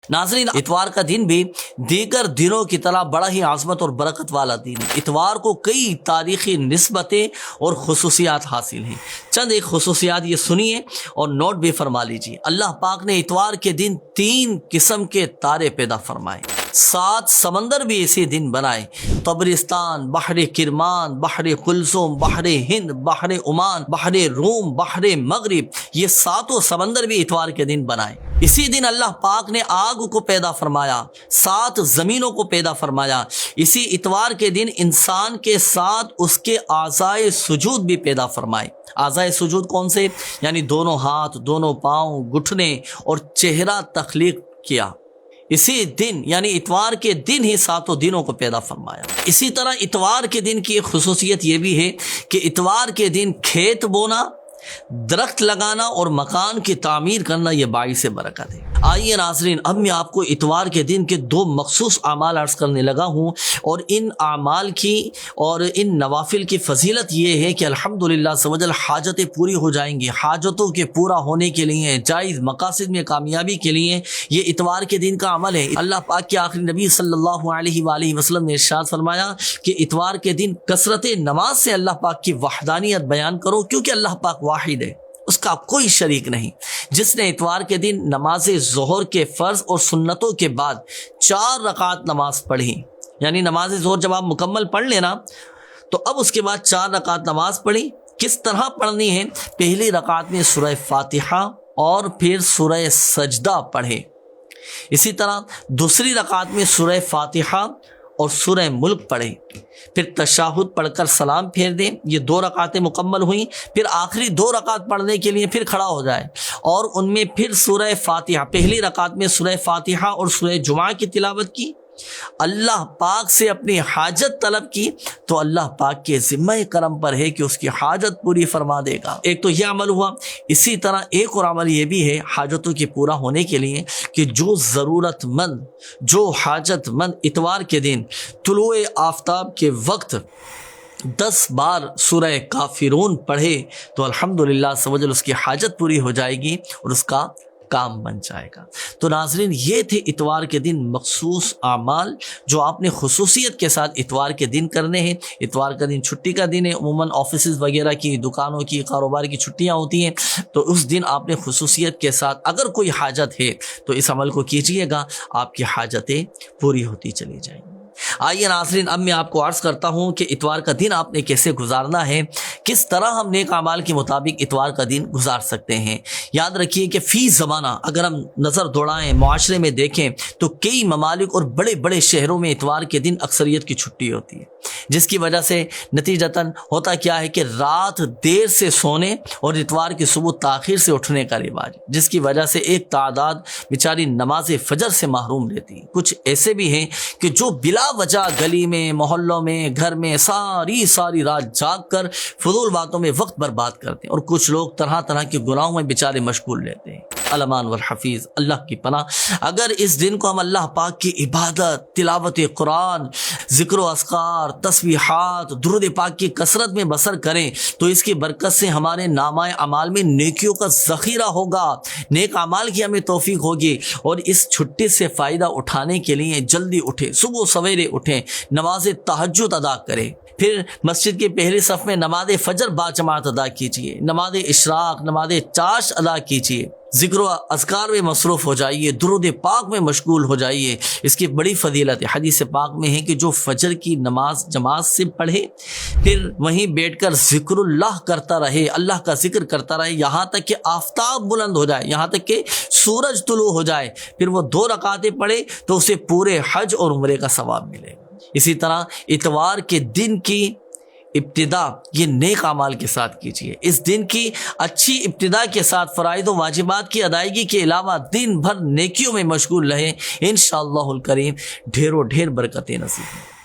नाज़रीन, इतवार का दिन भी दीगर दिनों की तरह बड़ा ही आज़मत और बरकत वाला दिन है। इतवार को कई तारीख़ी निस्बतें और खुसूसियात हासिल हैं। चंद एक खुसूसियात ये सुनिए और नोट भी फरमा लीजिए। अल्लाह पाक ने इतवार के दिन 3 किस्म के तारे पैदा फरमाए, 7 समंदर भी इसी दिन बनाए। तबरिस्तान, बहर किरमान, बहर कुलसुम, बहर हिंद, बहर ओमान, बहर रूम, बहर मगरिब, ये 7 समंदर भी इतवार के दिन बनाए। इसी दिन अल्लाह पाक ने आग को पैदा फरमाया, 7 ज़मीनों को पैदा फरमाया। इसी इतवार के दिन इंसान के साथ उसके आज़ाए सुजूद भी पैदा फरमाए। आज़ाए सुजूद कौन से? यानी दोनों हाथ, दोनों पाँव, घुटने और चेहरा तख्लीक किया। इसी दिन यानी इतवार के दिन ही 7 दिनों को पैदा फरमाया। इसी तरह इतवार के दिन की एक खुसूसियत ये भी है कि इतवार के दिन खेत बोना, दरख्त लगाना और मकान की तामीर करना ये बाइस बरकत है। आइए नाज़रीन, अब मैं आपको इतवार के दिन के 2 मखसूस आमाल अर्ज़ करने लगा हूँ और इन आमाल की और इन नवाफिल की फजीलत ये है कि अल्हम्दुलिल्लाह सवजल हाजतें पूरी हो जाएंगी। हाजतों के पूरा होने के लिए, जायज़ मकासद में कामयाबी के लिए ये इतवार के दिन का अमल है। अल्लाह पाक के आखिरी नबी सल्लल्लाहु अलैहि वसल्लम ने इरशाद फरमाया कि इतवार के दिन कसरत नमाज से अल्लाह पाक की वहदानियत बयान करो, क्योंकि अल्लाह पाक वाहिद है, उसका कोई शरीक नहीं। जिसने इतवार के दिन नमाज ज़ोहर के फ़र्ज़ और सुन्नतों के बाद 4 रकात नमाज पढ़ी, यानी नमाज ज़ोहर जब आप मुकम्मल पढ़ लेना तो अब उसके बाद 4 रकात नमाज पढ़ी। किस तरह पढ़नी है? पहली रकात में सूरह फातिहा और फिर सूरह सजदा पढ़े। इसी तरह दूसरी रकात में सूरह फातिहा और सूरह मुल्क पढ़े, फिर तशाहुद पढ़कर सलाम फेर दें। ये 2 रकातें मुकम्मल हुई। फिर आखिरी 2 रकात पढ़ने के लिए फिर खड़ा हो जाए और उनमें फिर सूरह फातिहा, पहली रकात में सूरह फातिहा और सूरह जुमा की तिलावत की, अल्लाह पाक से अपनी हाजत तलब की, तो अल्लाह पाक के ज़िम्मे करम पर है कि उसकी हाजत पूरी फरमा देगा। एक तो यह अमल हुआ। इसी तरह एक और अमल ये भी है हाजतों के पूरा होने के लिए कि जो ज़रूरतमंद, जो हाजतमंद इतवार के दिन तुलुए आफताब के वक्त 10 बार सूरह काफिरून पढ़े तो अल्हम्दुलिल्लाह सवजल उसकी हाजत पूरी हो जाएगी और उसका काम बन जाएगा। तो नाज़रीन, ये थे इतवार के दिन मखसूस आमाल जो आपने खुसूसियत के साथ इतवार के दिन करने हैं। इतवार का दिन छुट्टी का दिन है, उमूमन ऑफिसेज़ वगैरह की, दुकानों की, कारोबार की छुट्टियां होती हैं, तो उस दिन आपने खुसूसियत के साथ अगर कोई हाजत है तो इस अमल को कीजिएगा, आपकी हाजतें पूरी होती चली जाएंगी। आइए नाज़रीन, अब मैं आपको अर्ज़ करता हूँ कि इतवार का दिन आपने कैसे गुजारना है, किस तरह हम नेक अमाल के मुताबिक इतवार का दिन गुजार सकते हैं। याद रखिए कि फ़ी ज़माना अगर हम नज़र दौड़ाएं, मुआशरे में देखें तो कई ममालिक और बड़े बड़े शहरों में इतवार के दिन अक्सरियत की छुट्टी होती है, जिसकी वजह से नतीजतन होता क्या है कि रात देर से सोने और इतवार की सुबह ताख़ीर से उठने का रिवाज, जिसकी वजह से एक तादाद बेचारी नमाज फजर से महरूम रहती है। कुछ ऐसे भी हैं कि जो बिला वजह गली में, मोहल्लों में, घर में सारी रात जाग कर फजूल बातों में वक्त बर्बाद करते हैं और कुछ लोग तरह तरह के गुनाहों में बेचारे मशगूल रहते हैं। अलमान वल हफीज़, अल्लाह की पनाह। अगर इस दिन को हम अल्लाह पाक की इबादत, तिलावत कुरान, ज़िक्र अस्कार, तस्बीहात, दुरूद पाक की कसरत में बसर करें तो इसकी बरकत से हमारे नामाए अमाल में नेकियों का ज़ख़ीरा होगा, नेक अमाल की हमें तौफीक होगी। और इस छुट्टी से फ़ायदा उठाने के लिए जल्दी उठें, सुबह सवेरे उठें, नमाज तहज्जुद अदा करें, फिर मस्जिद के पहले सफ़ में नमाज फ़जर बाजमात अदा कीजिए, नमाज इशराक, नमाज चाश अदा कीजिए, ज़िक्र अज़कार में मसरूफ़ हो जाइए, दुरूद पाक में मशगूल हो जाइए। इसकी बड़ी फ़जीलत है। हदीस पाक में है कि जो फ़जर की नमाज जमात से पढ़े फिर वहीं बैठकर ज़िक्रुल्लाह करता रहे, अल्लाह का ज़िक्र करता रहे यहाँ तक कि आफ़ताब बुलंद हो जाए, यहाँ तक कि सूरज तुलू हो जाए, फिर वो 2 रकातें पढ़े तो उसे पूरे हज और उम्रे का सवाब मिलेगा। इसी तरह इतवार के दिन की इब्तिदा ये नेक अमाल के साथ कीजिए। इस दिन की अच्छी इब्तिदा के साथ फ़राइज़ व वाजिबात की अदायगी के अलावा दिन भर नेकियों में मशगूल रहें। इंशाअल्लाहुल करीम ढेरों ढेर बरकतें नसीब हों।